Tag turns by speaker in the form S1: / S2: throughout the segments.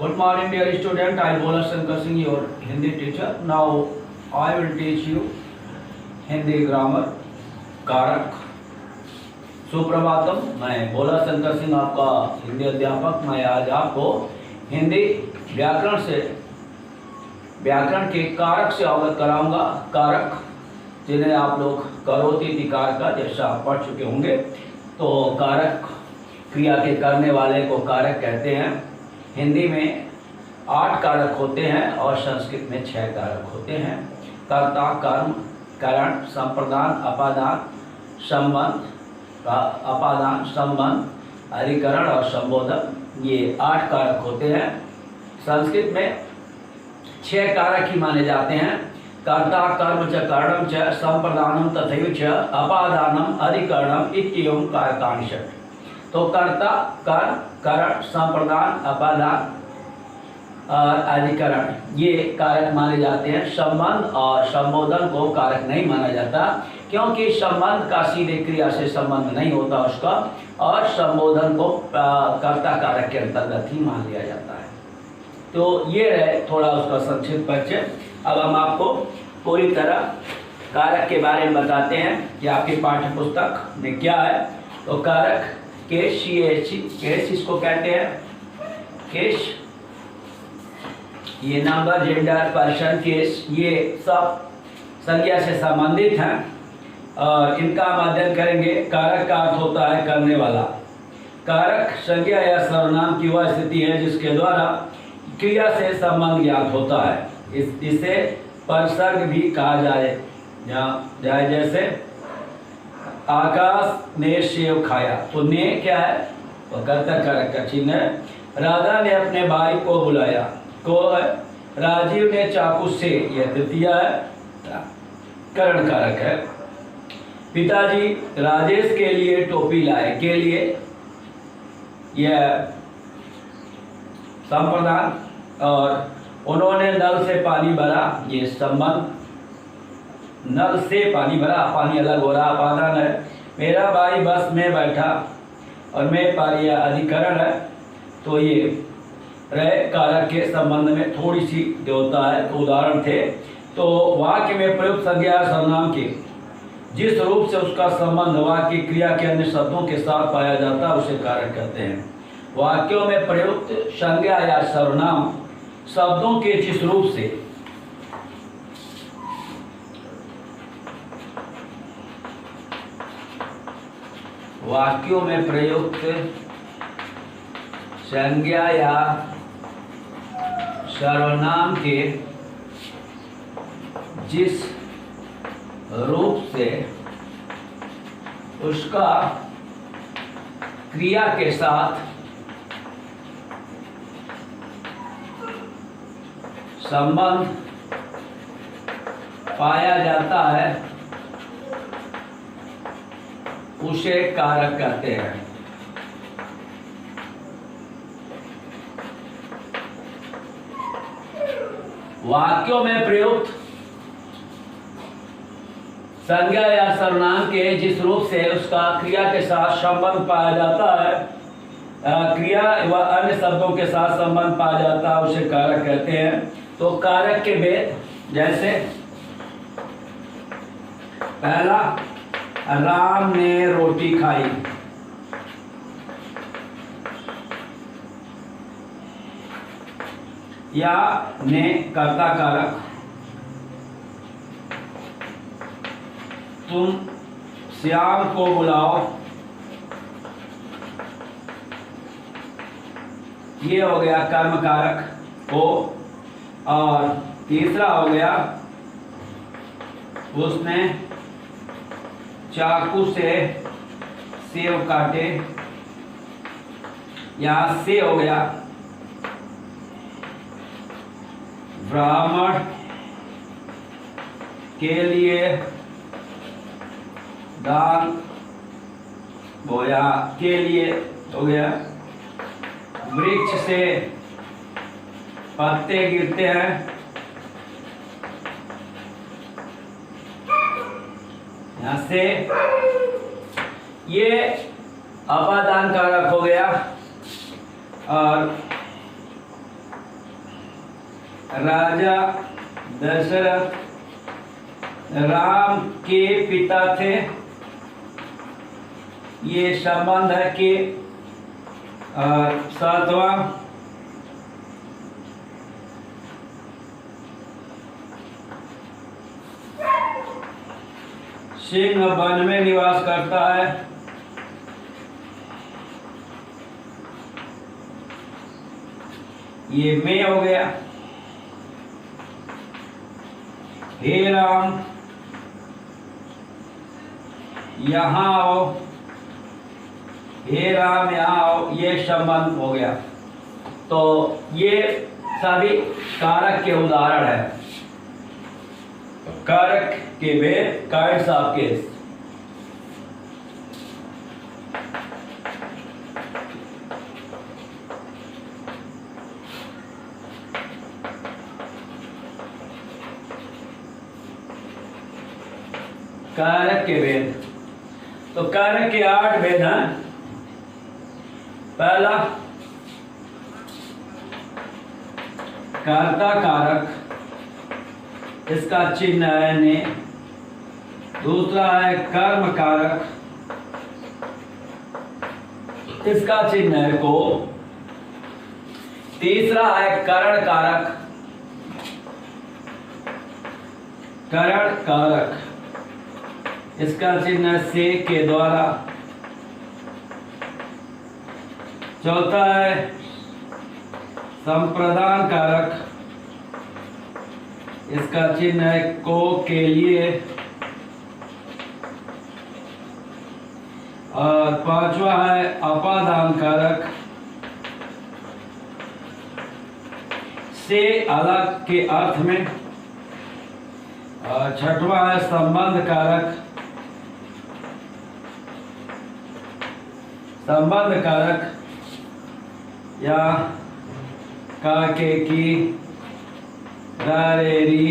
S1: Good morning, dear student. I am Bhola Shankar Singh, your Hindi teacher. Now I will teach you Hindi grammar कारक. सुप्रभातम. मैं भोला शंकर सिंह आपका हिंदी अध्यापक. मैं आज आपको हिंदी व्याकरण के कारक से अवगत कराऊंगा. कारक जिन्हें आप लोग करोति इति कारका जैसा आप पढ़ चुके होंगे. तो कारक क्रिया के करने वाले को कारक कहते हैं. हिंदी में 8 कारक होते हैं और संस्कृत में 6 कारक होते हैं. कर्ता, कर्म, करण, संप्रदान, अपादान, संबंध, अपादान, संबंध, अधिकरण और संबोधन, ये 8 कारक होते हैं. संस्कृत में 6 कारक ही माने जाते हैं. कर्ता, कर्म च, करणम च, संप्रदानम तथैव च, अपादानम, अधिकरणम इत्येवं कारकाणि षट्. तो कर्ता, कर्म, करण, संप्रदान, अपादान और अधिकरण ये कारक माने जाते हैं. संबंध और संबोधन को कारक नहीं माना जाता, क्योंकि संबंध का सीधे क्रिया से संबंध नहीं होता उसका, और संबोधन को कर्ता कारक के अंतर्गत ही मान लिया जाता है. तो ये है थोड़ा उसका संक्षिप्त परिचय. अब हम आपको पूरी तरह कारक के बारे में बताते हैं कि आपकी पाठ्य पुस्तक में क्या है. तो कारक केश, केश इसको कहते हैं. केश ये नंबर, जेंडर, पर्सन, केस, ये सब संज्ञा से संबंधित हैं और इनका हम अध्ययन करेंगे. कारक का अर्थ होता है करने वाला. कारक संज्ञा या सर्वनाम की वह स्थिति है जिसके द्वारा क्रिया से संबंध ज्ञात होता है. इसे परसर्ग भी कहा जाए. जैसे आकाश ने सेव खाया, तो ने क्या है, वह कर्ता कारक का चिन्ह है. राधा ने अपने भाई को बुलाया, को है. राजीव ने चाकू से, यह तृतीया है, करण कारक है. पिताजी राजेश के लिए टोपी लाए, के लिए यह संप्रदान. और उन्होंने नल से पानी भरा, ये संबंध. नल से पानी भरा, पानी अलग हो रहा, अपादान है. मेरा भाई बस में बैठा और मैं पारी अधिकरण है. तो ये रहे कारक के संबंध में थोड़ी सी जो होता है तो उदाहरण थे. तो वाक्य में प्रयुक्त संज्ञा सर्वनाम के जिस रूप से उसका संबंध वाक्य क्रिया के अन्य शब्दों के साथ पाया जाता है उसे कारक कहते हैं. वाक्यों में प्रयुक्त संज्ञा या सर्वनाम शब्दों के जिस रूप से वाक्यों में प्रयुक्त संज्ञा या सर्वनाम के जिस रूप से उसका क्रिया के साथ संबंध पाया जाता है उसे कारक कहते हैं. वाक्यों में प्रयुक्त संज्ञा या सर्वनाम के जिस रूप से उसका क्रिया के साथ संबंध पाया जाता है, क्रिया व अन्य शब्दों के साथ संबंध पाया जाता है उसे कारक कहते हैं. तो कारक के भेद जैसे पहला, राम ने रोटी खाई. या ने कर्ता कारक. तुम श्याम को बुलाओ, ये हो गया कर्म कारक को. और तीसरा हो गया उसने चाकू से सेव काटे, यहां से हो गया ब्राह्मण के लिए दान बोया, के लिए हो गया. वृक्ष से पत्ते गिरते हैं, यहां से ये अपादान कारक हो गया. और राजा दशरथ राम के पिता थे। ये संबंध है कि सातवां सिंह वन में निवास करता है। ये में हो गया। हे राम यहाँ आओ, हे राम यहाँ आओ, ये संबंध हो गया। तो ये सभी कारक के उदाहरण है। कारक के वे काइंड्स ऑफ केस। कारक के भेद, तो कारक के 8 भेद हैं। पहला कर्ता कारक, इसका चिन्ह है ने। दूसरा है कर्म कारक, इसका चिन्ह है को। तीसरा है करण कारक, करण कारक, इसका चिन्ह से के द्वारा। चौथा है संप्रदान कारक, इसका चिन्ह है को के लिए। और पांचवा है अपादान कारक, से अलग के अर्थ में। और छठवां है संबंध कारक, संबंध कारक या का के की रे री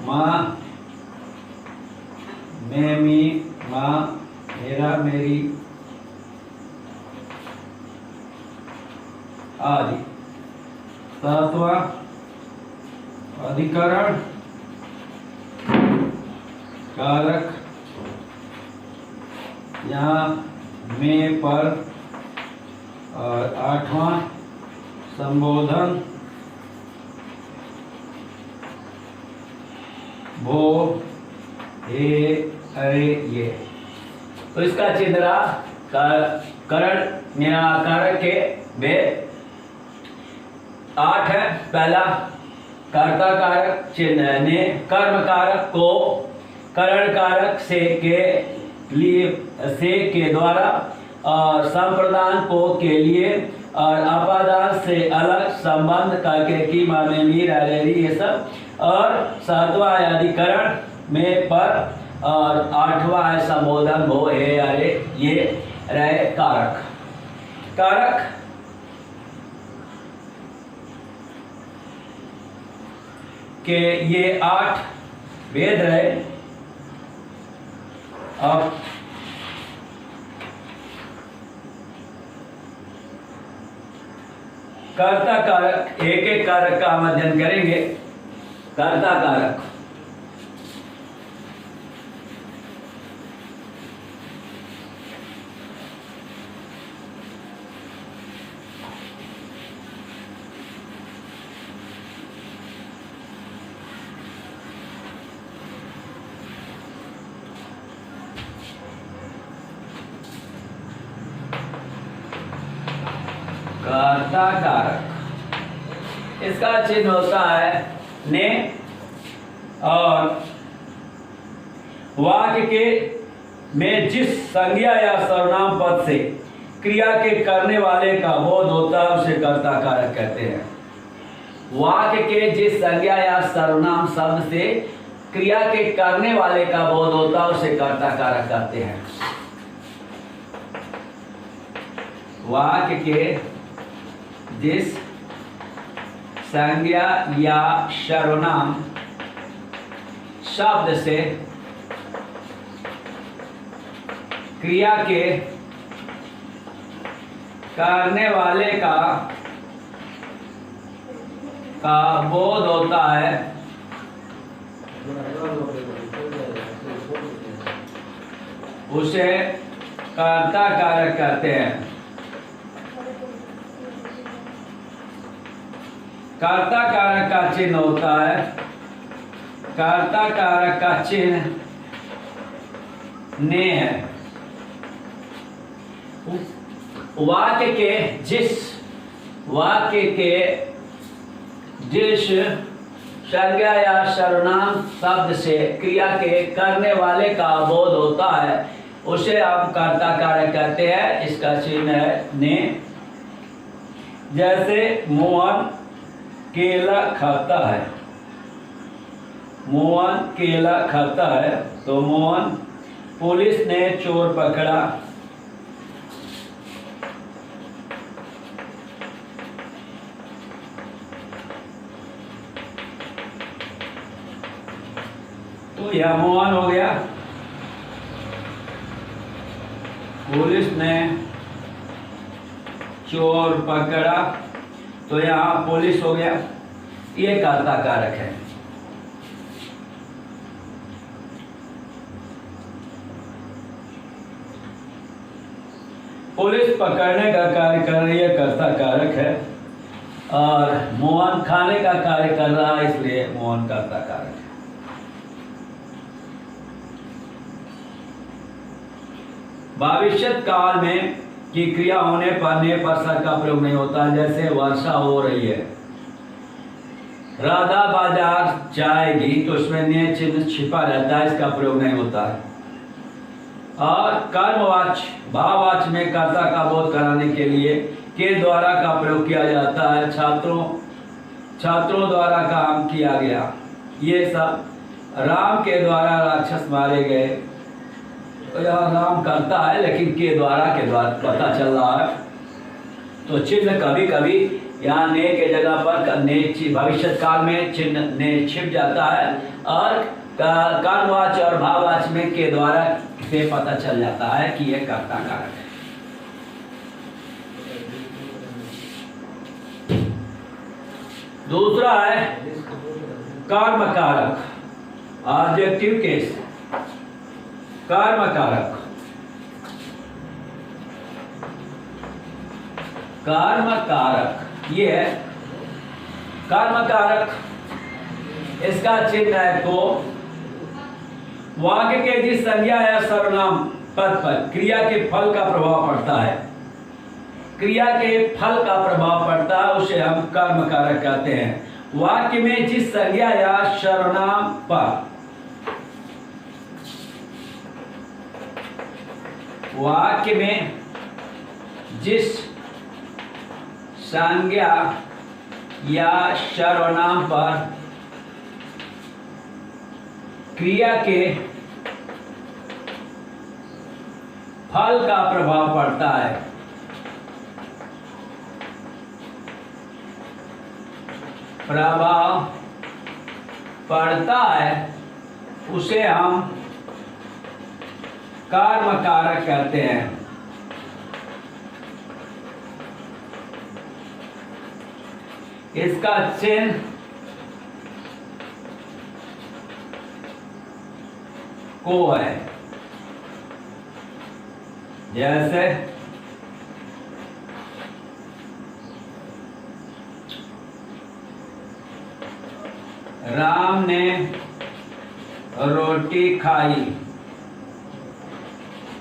S1: माँ मैं मी माँ मेरा मेरी आदि। सातवां अधिकरण कारक, यहाँ में पर। और आठवां संबोधन भो हे अरे ये। तो इसका चिन्ह रहा करण या कारक के वे 8 है। पहला कर्ता कारक चिन्ह ने, कर्म कारक को, करण कारक से के लिए से के द्वारा, और संप्रदान को के लिए, और अपादान से अलग, संबंध का के की माने मीर अरेरी ये सब। और सातवां है अधिकरण में पर। और आठवां है संबोधन भो हे अरे ये रहे कारक। कारक के ये 8 भेद रहे। अब कर्ता कारक, एक एक कारक का हम अध्ययन करेंगे। कर्ता कारक, कर्ता कारक, इसका चिन्ह होता है ने। और वाक्य के में जिस संज्ञा या सर्वनाम पद से क्रिया के करने वाले का बोध होता है उसे कर्ता कारक कहते हैं। वाक्य के जिस संज्ञा या सर्वनाम शब्द से क्रिया के करने वाले का बोध होता है उसे कर्ता कारक कहते हैं। वाक्य के जिस संज्ञा या सर्वनाम शब्द से क्रिया के करने वाले का का बोध होता है, उसे कर्ता कारक कहते हैं। कर्ता कारक का चिन्ह होता है, कर्ता कारक का चिन्ह ने है। वाक्य के जिस संज्ञा या सर्वनाम शब्द से क्रिया के करने वाले का बोध होता है, उसे हम कर्ता कारक कहते हैं। इसका चिन्ह है ने। जैसे मोहन केला खाता है, मोहन केला खाता है, तो मोहन पुलिस ने चोर पकड़ा। तो यह मोहन हो गया, पुलिस ने चोर पकड़ा, तो यहाँ पुलिस हो गया। ये कर्ता कारक है। पुलिस पकड़ने का कार्य कर रही है, कर्ता कारक है, और मोहन खाने का कार्य कर रहा है, इसलिए मोहन कर्ता कारक है। भविष्यत काल में की क्रिया होने पर ने पर सर का प्रयोग नहीं होता। जैसे वर्षा हो रही है, राधा बाजार जाएगी, तो उसमें ने चिन्ह छिपा रहता है, इसका प्रयोग नहीं होता है। और कर्मवाच्य भाववाच्य में कर्ता का बोध कराने के लिए के द्वारा का प्रयोग किया जाता है। छात्रों द्वारा काम किया गया। ये सब राम के द्वारा राक्षस मारे गए, तो यहाँ राम करता है, लेकिन के द्वारा पता चल रहा है। तो चिन्ह कभी कभी यहाँ ने के जगह पर ने भविष्य काल में चिन्ह ने छिप जाता है, और कर्मवाच्य और भाववाच्य में के द्वारा से पता चल जाता है कि यह कर्ता कारक है। दूसरा है कर्म कारक, ऑब्जेक्टिव केस। कर्म कारक, कर्म कारक ये है कर्म कारक। इसका चिन्ह है को। वाक्य के जिस संज्ञा या सर्वनाम पद पर क्रिया के फल का प्रभाव पड़ता है, क्रिया के फल का प्रभाव पड़ता है, उसे हम कर्म कारक कहते हैं। वाक्य में जिस संज्ञा या सर्वनाम पर, वाक्य में जिस संज्ञा या सर्वनाम पर क्रिया के फल का प्रभाव पड़ता है, प्रभाव पड़ता है, उसे हम कर्म कारक कहते हैं। इसका चिन्ह को है। जैसे राम ने रोटी खाई,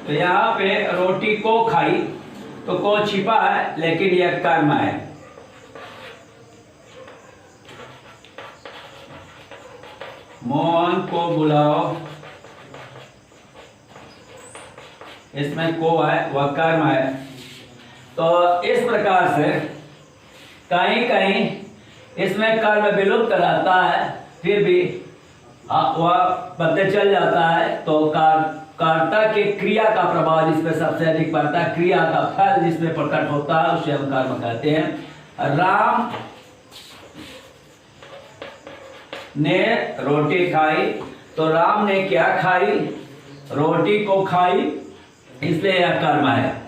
S1: तो यहाँ पे रोटी को खाई, तो को छिपा है, लेकिन यह कर्म है। मोहन को बुलाओ, इसमें को है, वह कर्म है। तो इस प्रकार से कहीं कहीं इसमें कर्म विलुप्त रहता है, फिर भी वह पता चल जाता है। तो कर्ता के क्रिया का प्रभाव जिसमें सबसे अधिक पड़ता है, क्रिया का फल जिसमें प्रकट होता है, उसे हम कर्म कहते हैं। राम ने रोटी खाई, तो राम ने क्या खाई? रोटी को खाई, इसलिए यह कर्म है।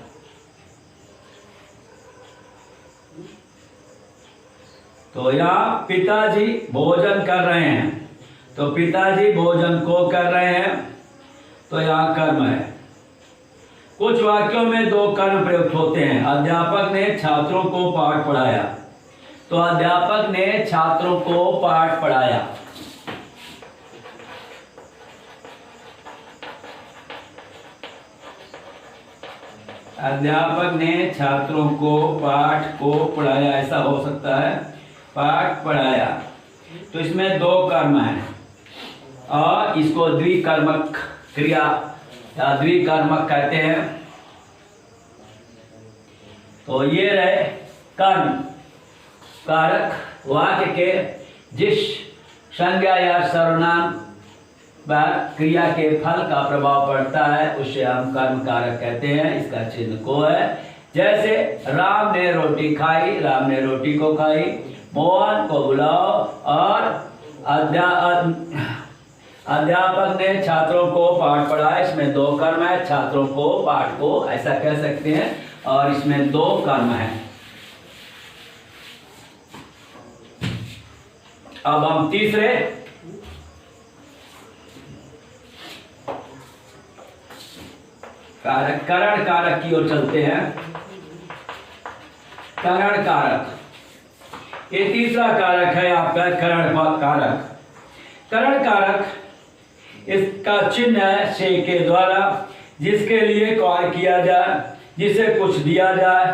S1: तो यहाँ पिताजी भोजन कर रहे हैं, तो पिताजी भोजन को कर रहे हैं, तो यहाँ कर्म है। कुछ वाक्यों में दो कर्म प्रयुक्त होते हैं। अध्यापक ने छात्रों को पाठ पढ़ाया, तो अध्यापक ने छात्रों को पाठ पढ़ाया। अध्यापक ने छात्रों को पाठ को पढ़ाया, ऐसा हो सकता है, पाठ पढ़ाया। तो इसमें दो कर्म हैं और इसको द्विकर्मक क्रिया या द्विकर्मक कहते हैं। तो ये रहे कर्म कारक। वाक्य के जिस संज्ञा या सर्वनाम पर क्रिया के फल का प्रभाव पड़ता है उसे हम कर्म कारक कहते हैं। इसका चिन्ह को है। जैसे राम ने रोटी खाई, राम ने रोटी को खाई। मोहन को बुलाओ, और अध्यापक ने छात्रों को पाठ पढ़ाया। इसमें दो कर्म है, छात्रों को पाठ को ऐसा कह सकते हैं, और इसमें दो कर्म है। अब हम तीसरे कारक करण कारक की ओर चलते हैं। करण कारक, ये तीसरा कारक है आपका करण कारक। करण कारक इसका चिन्ह है से के द्वारा, जिसके लिए कार्य किया जाए, जिसे कुछ दिया जाए,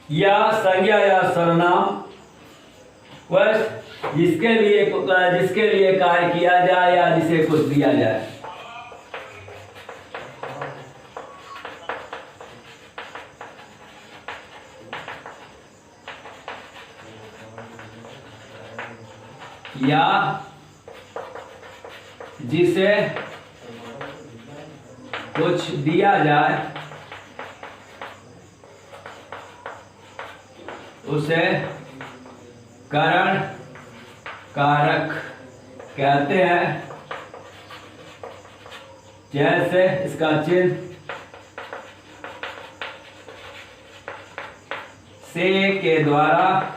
S1: या संज्ञा या सर्वनाम वह जिसके लिए कार्य किया जाए या जिसे कुछ दिया जाए। या जिसे कुछ दिया जाए उसे करण कारक कहते हैं। जैसे इसका चिन्ह से के द्वारा,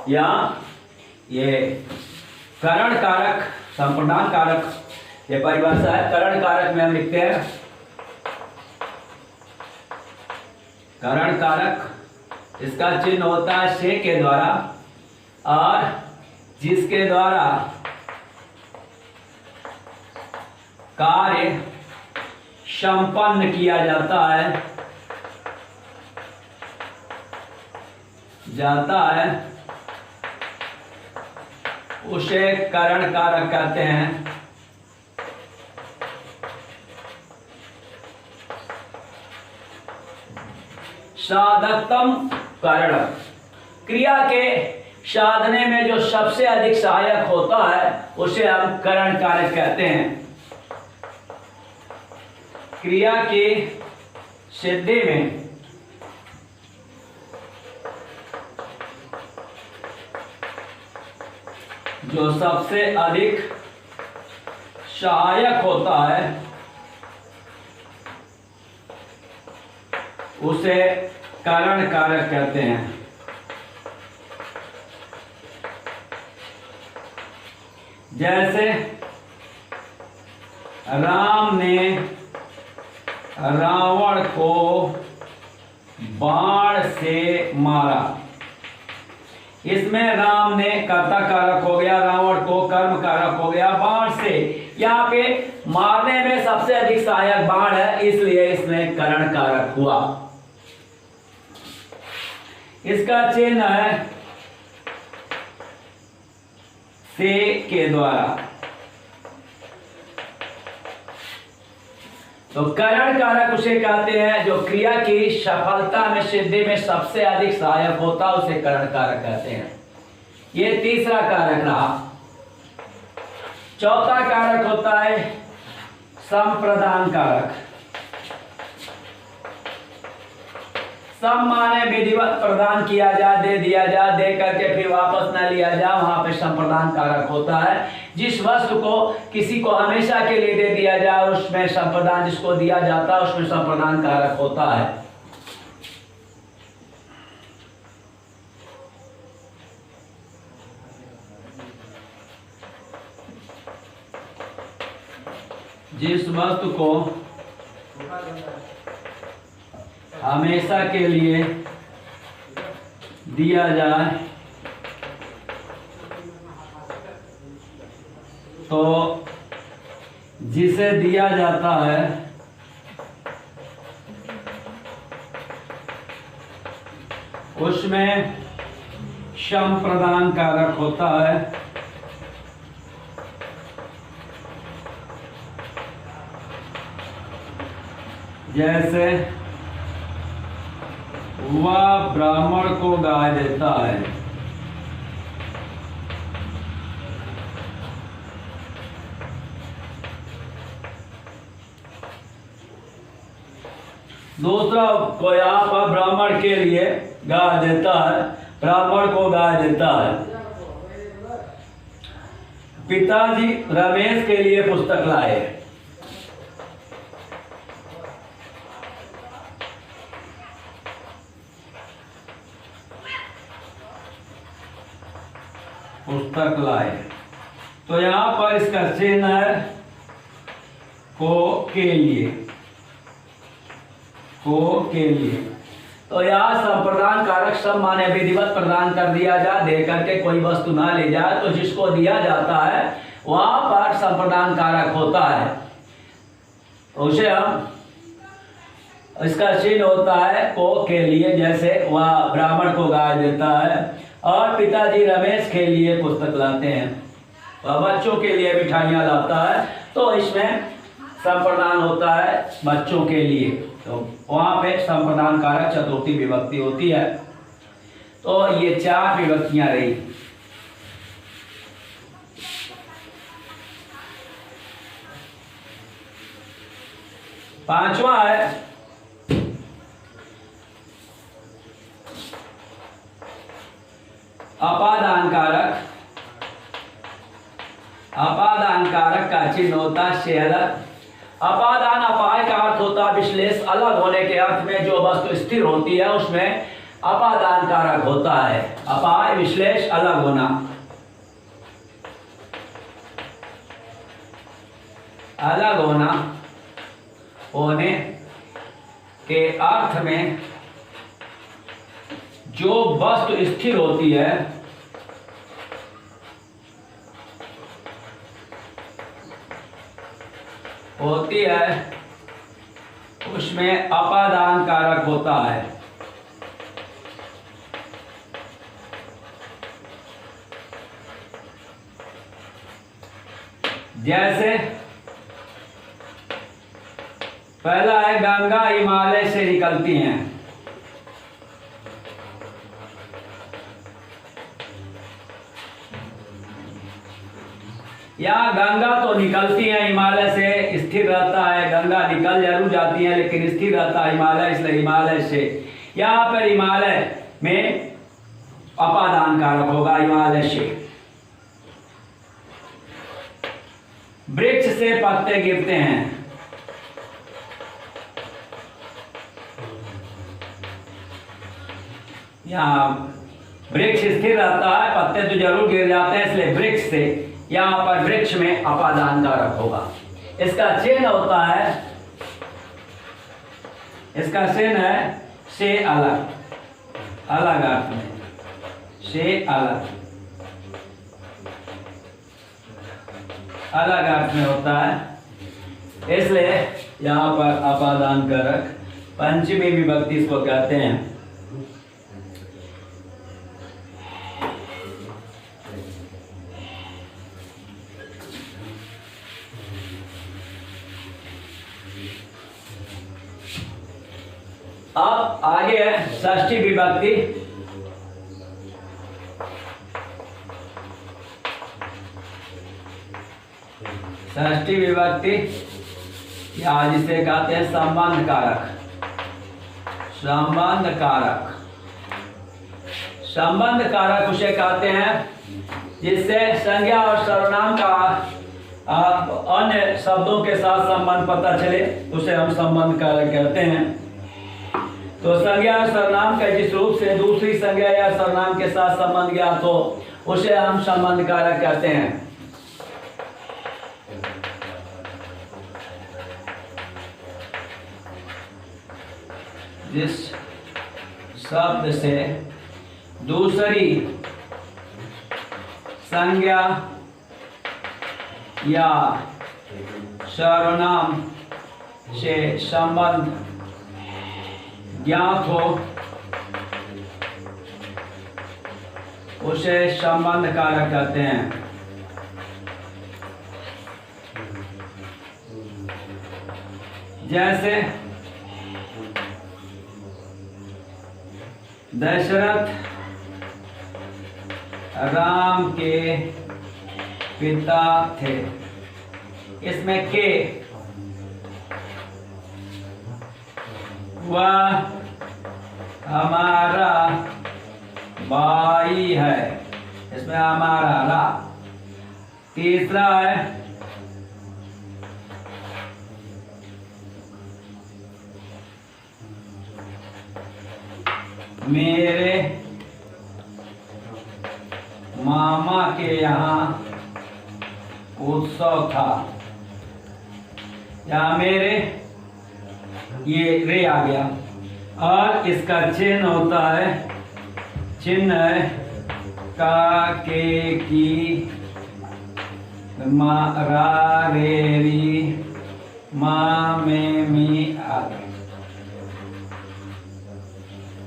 S1: या ये करण कारक संप्रदान कारक, ये परिभाषा है। करण कारक में हम लिखते हैं करण कारक, इसका चिन्ह होता है से के द्वारा, और जिसके द्वारा कार्य संपन्न किया जाता है उसे करण कारक कहते हैं। साधकतम करण, क्रिया के साधने में जो सबसे अधिक सहायक होता है उसे हम करण कारक कहते हैं। क्रिया की सिद्धि में जो सबसे अधिक सहायक होता है उसे करण कारक कहते हैं। जैसे राम ने रावण को बाण से मारा। इसमें राम ने कर्ता कारक हो गया, रावण को कर्म कारक हो गया बाण से। यहाँ पे मारने में सबसे अधिक सहायक बाण है, इसलिए इसमें करण कारक हुआ। इसका चिन्ह है से के द्वारा। तो करण कारक उसे कहते हैं जो क्रिया की सफलता में सिद्धि में सबसे अधिक सहायक होता, उसे करण कारक कहते हैं। ये तीसरा कारक रहा। चौथा कारक होता है संप्रदान कारक। सम माने विधिवत प्रदान किया जा, दे दिया जा, दे करके फिर वापस न लिया जा, वहां पे संप्रदान कारक होता है। जिस वस्तु को किसी को हमेशा के लिए दे दिया जाए उसमें संप्रदान, जिसको दिया जाता है उसमें संप्रदान कारक होता है। जिस वस्तु को हमेशा के लिए दिया जाए तो जिसे दिया जाता है उसमें संप्रदान कारक होता है। जैसे वह ब्राह्मण को गाय देता है, दूसरा को यहाँ पर ब्राह्मण के लिए गाय देता है, ब्राह्मण को गाय देता है। पिताजी रमेश के लिए पुस्तक लाए, पुस्तक लाए, तो यहाँ पर इसका चिन्ह है को के लिए, को के लिए। तो यहाँ संप्रदान कारक सम माने विधिवत प्रदान कर दिया जा, दे करके कोई वस्तु ना ले जाए, तो जिसको दिया जाता है वहां पर संप्रदान कारक होता है, उसे हम, इसका चिन्ह होता है को के लिए। जैसे वह ब्राह्मण को गाय देता है और पिताजी रमेश के लिए पुस्तक लाते हैं, वह बच्चों के लिए मिठाइयाँ लाता है, तो इसमें संप्रदान होता है बच्चों के लिए, तो वहाँ पे संप्रदान कारक चतुर्थी विभक्ति होती है। तो ये 4 विभक्तियां रही। पांचवा है अपादान कारक। अपादान कारक का चिन्ह होता है से अलग। अपादान अपाय का अर्थ होता है विश्लेष, अलग होने के अर्थ में जो वस्तु स्थिर होती है उसमें अपादान कारक होता है। अपाय विश्लेष अलग होना, अलग होना होने के अर्थ में जो वस्तु स्थिर होती है उसमें अपादान कारक होता है। जैसे पहला है गंगा हिमालय से निकलती हैं, यहाँ गंगा तो निकलती है हिमालय से, स्थिर रहता है, गंगा निकल जरूर जाती है लेकिन स्थिर रहता है हिमालय, इसलिए हिमालय से। यहाँ पर हिमालय में अपादान कारक होगा हिमालय से। वृक्ष से पत्ते गिरते हैं, यहाँ वृक्ष स्थिर रहता है, पत्ते तो जरूर गिर जाते हैं, इसलिए वृक्ष से, यहाँ पर वृक्ष में अपादान कारक होगा। इसका चिन्ह होता है, इसका चिन्ह है से अलग, अलग अर्थ में, से अलग, अलग अर्थ में होता है, इसलिए यहाँ पर अपादान कारक पंचमी विभक्ति इसको कहते हैं। अब आगे है षष्ठी विभक्ति। षष्ठी विभक्ति या जिसे कहते हैं संबंध कारक, संबंध कारक। संबंध कारक उसे कहते हैं जिससे संज्ञा और सर्वनाम का अन्य शब्दों के साथ संबंध पता चले, उसे हम संबंध कारक कहते हैं। तो संज्ञा और सर्वनाम का जिस रूप से दूसरी संज्ञा या सर्वनाम के साथ संबंध ज्ञात हो उसे हम संबंध कारक कहते हैं। जिस शब्द से दूसरी संज्ञा या सर्वनाम से संबंध ज्ञात हो उसे संबंध कारक कहते हैं। जैसे दशरथ राम के पिता थे, इसमें के वह हमारा भाई है, इसमें हमारा रा। तीसरा है मेरे मामा के यहाँ उत्सव था, या मेरे, ये रे आ गया। और इसका चिन्ह होता है, चिन्ह है का के की मा रा रे री मा में मी आ।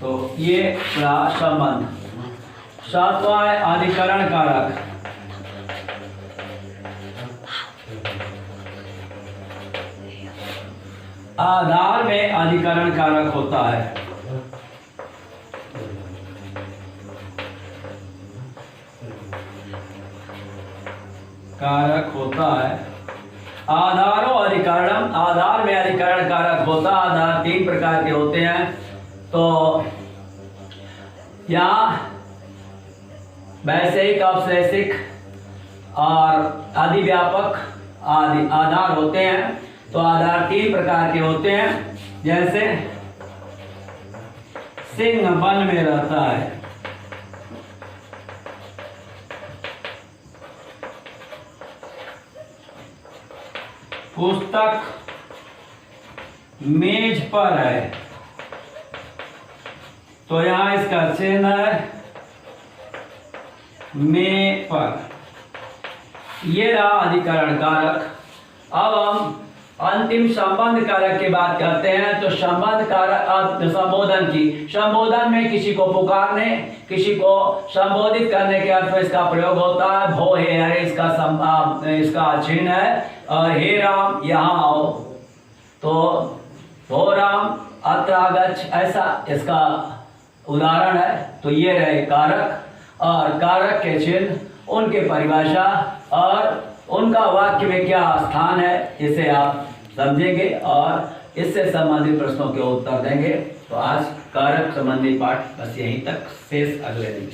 S1: तो ये संबंध। सातवां है अधिकरण कारक। आधार में अधिकरण कारक होता है। कारक होता है आधारो अधिकरणम। आधार में अधिकरण कारक होता है। आधार तीन प्रकार के होते हैं। तो यहाँ वैश्विक, औपश्लेषिक और अधिव्यापक आदि आधार होते हैं। तो आधार तीन प्रकार के होते हैं। जैसे सिंह वन में रहता है, पुस्तक मेज पर है, तो यहां इसका चिन्ह है में पर। ये रहा अधिकरण कारक। अब हम अंतिम संबंध कारक की बात करते हैं। तो संबंध कारक संबोधन की, संबोधन में किसी को पुकारने, किसी को संबोधित करने के अर्थ में इसका प्रयोग होता है। भो हे हरे इसका चिन्ह है। हे राम यहाँ आओ, तो भो राम अत्र आगच्छ, ऐसा इसका उदाहरण है। तो ये रहे कारक, और कारक के चिन्ह, उनके परिभाषा और उनका वाक्य में क्या स्थान है, इसे आप समझेंगे और इससे संबंधित प्रश्नों के उत्तर देंगे। तो आज कारक संबंधी पाठ बस यहीं तक, शेष अगले दिन।